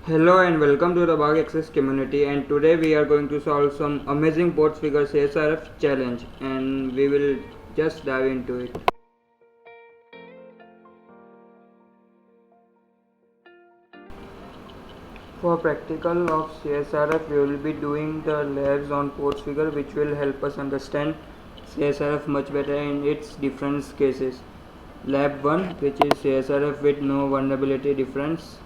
Hello and welcome to the Bug Access community, and today we are going to solve some amazing Ports Figure CSRF challenge, and we will just dive into it. For practical of CSRF, we will be doing the labs on Ports Figure, which will help us understand CSRF much better in its different cases. Lab 1, which is CSRF with no vulnerability defense.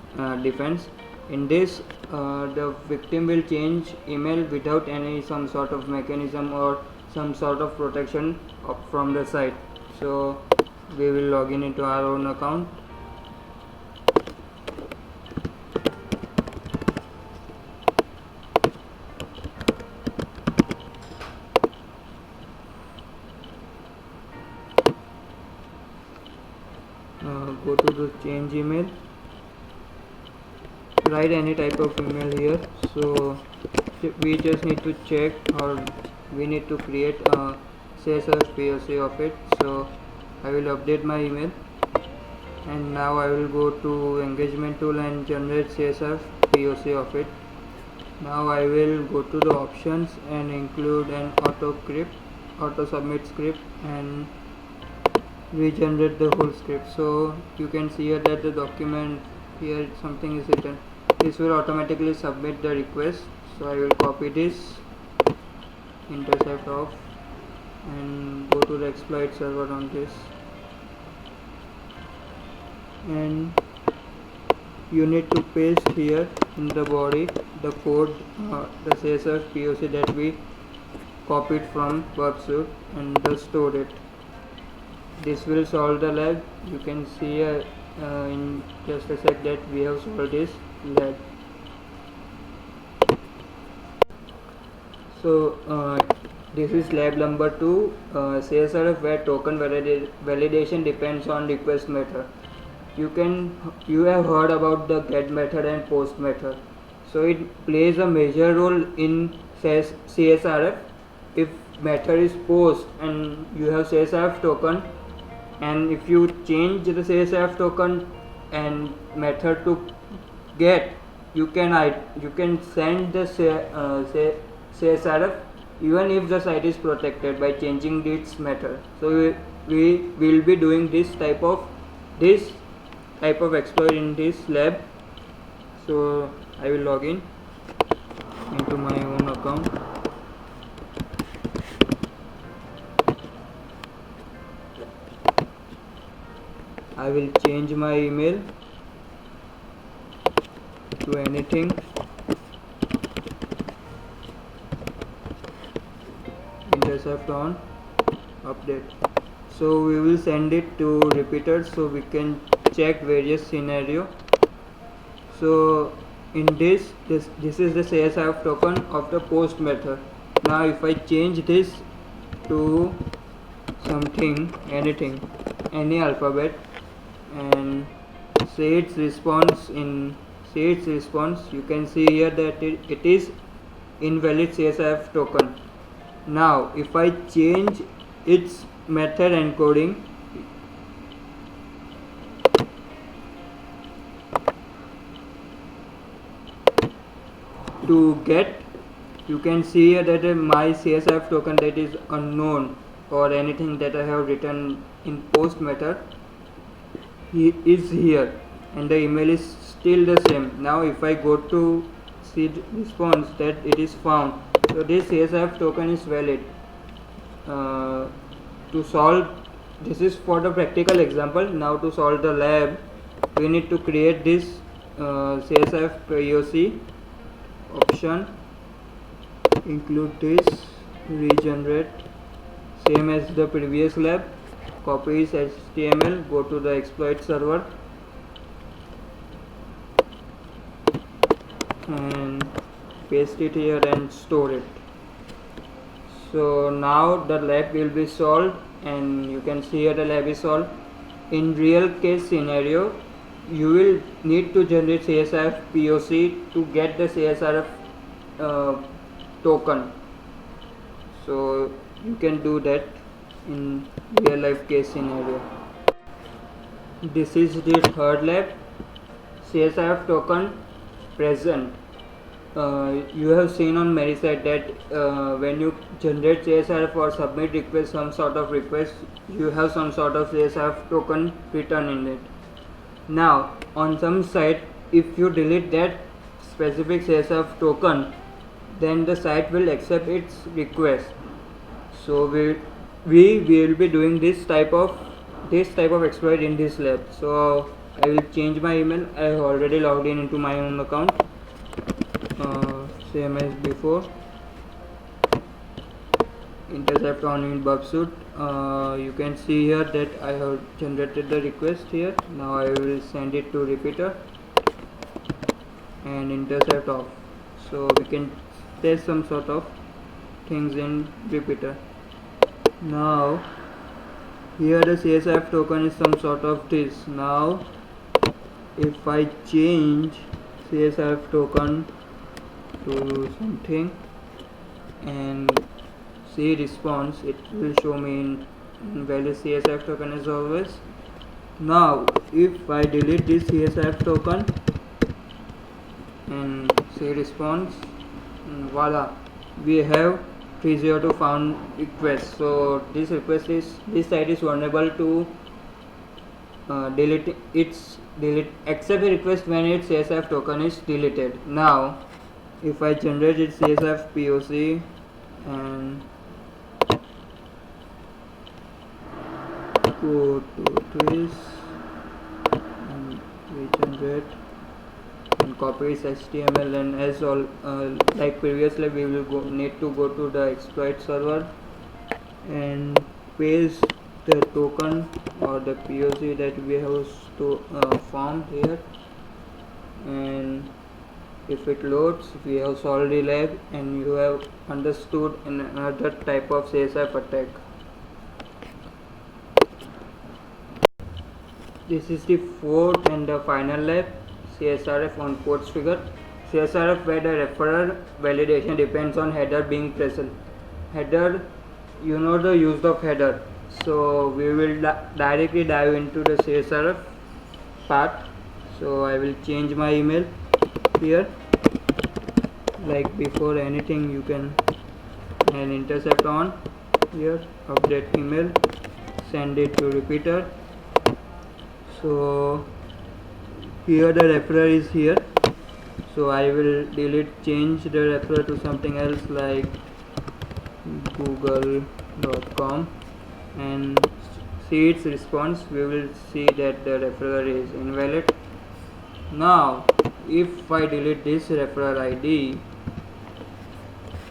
In this, the victim will change email without any some sort of mechanism or some sort of protection from the site. So we will log in into our own account. Go to the change email, write any type of email here. So we just need to check, or we need to create a CSRF POC of it. So I will update my email, and now I will go to engagement tool and generate CSRF POC of it. Now I will go to the options and include an auto submit script, and regenerate the whole script. So you can see here that the document here something is written. This will automatically submit the request. So I will copy this, intercept off, and go to the exploit server on this, and you need to paste here in the body the code, the CSRF POC that we copied from Worksuite, and just store it. This will solve the lab. You can see in just a sec that we have solved this lab. So this is lab number 2, CSRF where token validation depends on request method. You have heard about the get method and post method. So it plays a major role in CSRF. If method is post and you have CSRF token, and if you change the CSRF token and method to get, you can send the CSRF even if the site is protected by changing its method. So we will be doing this type of exploit in this lab. So I will log in into my own account. I will change my email to anything, intercept on, update. So we will send it to repeaters so we can check various scenario. So in this is the CSRF token of the post method. Now if I change this to something, anything, any alphabet, and say its response, you can see here that it is invalid CSRF token. Now if I change its method encoding to get, you can see here that my CSRF token that is unknown, or anything that I have written in post method, he is here, and the email is still the same. Now if I go to see response, that it is found. So this CSRF token is valid. To solve, this is for the practical example. Now to solve the lab, we need to create this CSRF POC option, include this, regenerate, same as the previous lab, copy his HTML, go to the exploit server, and paste it here and store it. So now the lab will be solved, and you can see here the lab is solved. In real case scenario, you will need to generate CSRF POC to get the CSRF token. So you can do that in real life case scenario. This is the third lab. CSRF token present. You have seen on many site that when you generate CSRF or submit request, some sort of request, you have some sort of CSRF token written in it. Now on some site, if you delete that specific CSRF token, then the site will accept its request. So we will be doing this type of exploit in this lab. So I will change my email. I have already logged in into my own account, same as before. Intercept on in Bubsuit. You can see here that I have generated the request here. Now I will send it to repeater and intercept off, so we can test some sort of things in repeater. Now here the CSRF token is some sort of this. Now if I change CSRF token to something and see response, it will show me in value CSRF token as always. Now if I delete this CSRF token and see response, voila, we have 302 found request. So this site is vulnerable to accept a request when its CSRF token is deleted. Now if I generate its CSRF POC and go to this and regenerate and copy its HTML, and as all like previously, we will need to go to the exploit server and paste the token or the POC that we have formed here, and if it loads, we have solved the lag and you have understood another type of CSRF attack. This is the fourth and the final lab, CSRF on ports figure. CSRF where the referrer validation depends on header being present. Header, you know the use of header. So we will directly dive into the CSRF part. So I will change my email here. Like before anything, you can and intercept on here, update email, send it to repeater. So here the referrer is here, so I will change the referrer to something else like google.com and see its response. We will see that the referrer is invalid. Now if I delete this referrer ID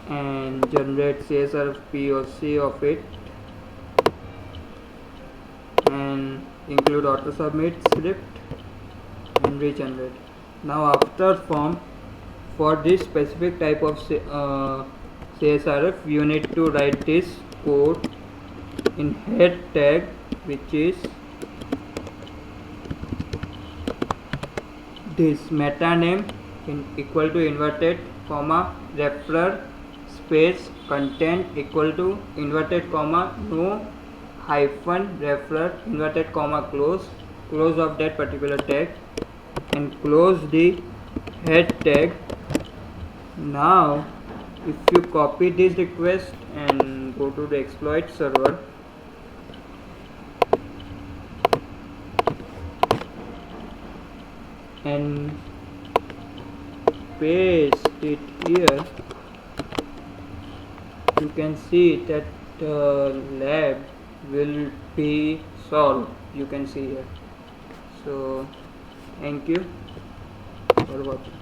and generate CSRF POC of it and include auto submit script and regenerate. Now after form, for this specific type of CSRF, you need to write this code in head tag, which is this meta name equal to inverted comma referrer space content equal to inverted comma no hyphen referrer inverted comma close of that particular tag and close the head tag. Now if you copy this request and go to the exploit server and paste it here, you can see that the lab will be solved. You can see here. So thank you for watching.